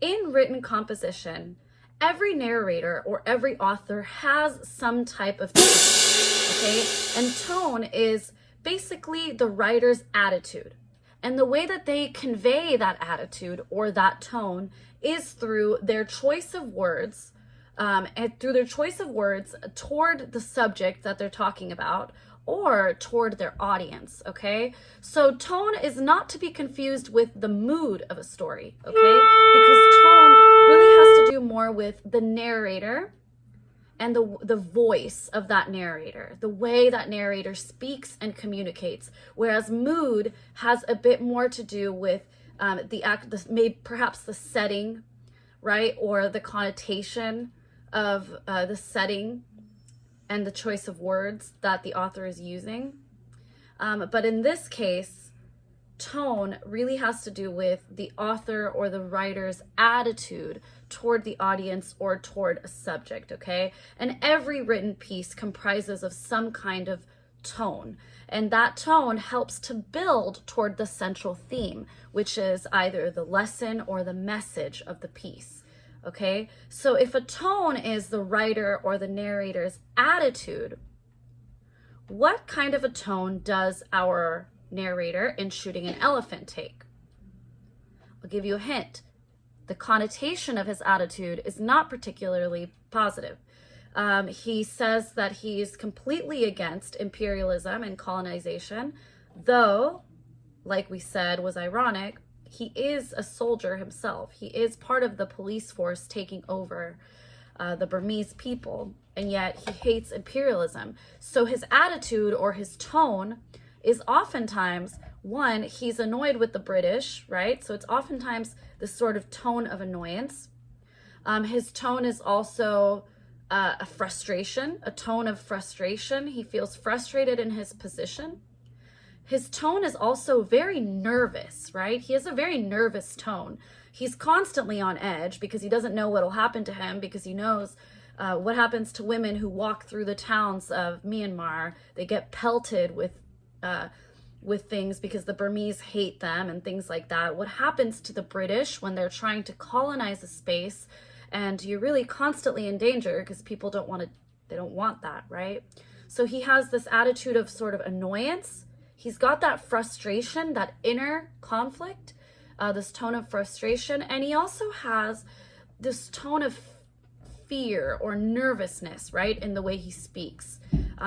In written composition, every narrator or every author has some type of tone, okay? And tone is basically the writer's attitude. And the way that they convey that attitude or that tone is through their choice of words, and through their choice of words toward the subject that they're talking about or toward their audience, okay? So tone is not to be confused with the mood of a story, okay? Because tone really has to do more with the narrator and the voice of that narrator, the way that narrator speaks and communicates, whereas mood has a bit more to do with maybe perhaps the setting, right, or the connotation of the setting and the choice of words that the author is using. But in this case, tone really has to do with the author or the writer's attitude toward the audience or toward a subject, okay? And every written piece comprises of some kind of tone, and that tone helps to build toward the central theme, which is either the lesson or the message of the piece, okay? So if a tone is the writer or the narrator's attitude, what kind of a tone does our narrator in Shooting an Elephant take? I'll give you a hint. The connotation of his attitude is not particularly positive. He says that he's completely against imperialism and colonization, though, like we said, was ironic, he is a soldier himself. He is part of the police force taking over the Burmese people, and yet he hates imperialism. So his attitude or his tone is oftentimes, one, he's annoyed with the British, right? So it's oftentimes this sort of tone of annoyance. His tone is also a frustration, a tone of frustration. He feels frustrated in his position. His tone is also very nervous, right? He has a very nervous tone. He's constantly on edge because he doesn't know what will happen to him, because he knows what happens to women who walk through the towns of Myanmar. They get pelted with things because the Burmese hate them and things like that. What happens to the British when they're trying to colonize a space, and you're really constantly in danger because people don't want that, right? So he has this attitude of sort of annoyance. He's got that frustration, that inner conflict, this tone of frustration, and he also has this tone of fear or nervousness, right, in the way he speaks.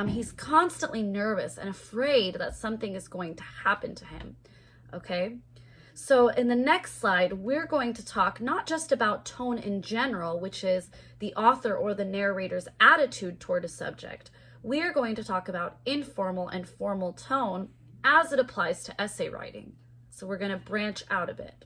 He's constantly nervous and afraid that something is going to happen to him, okay? So in the next slide, we're going to talk not just about tone in general, which is the author or the narrator's attitude toward a subject. We are going to talk about informal and formal tone as it applies to essay writing. So we're going to branch out a bit.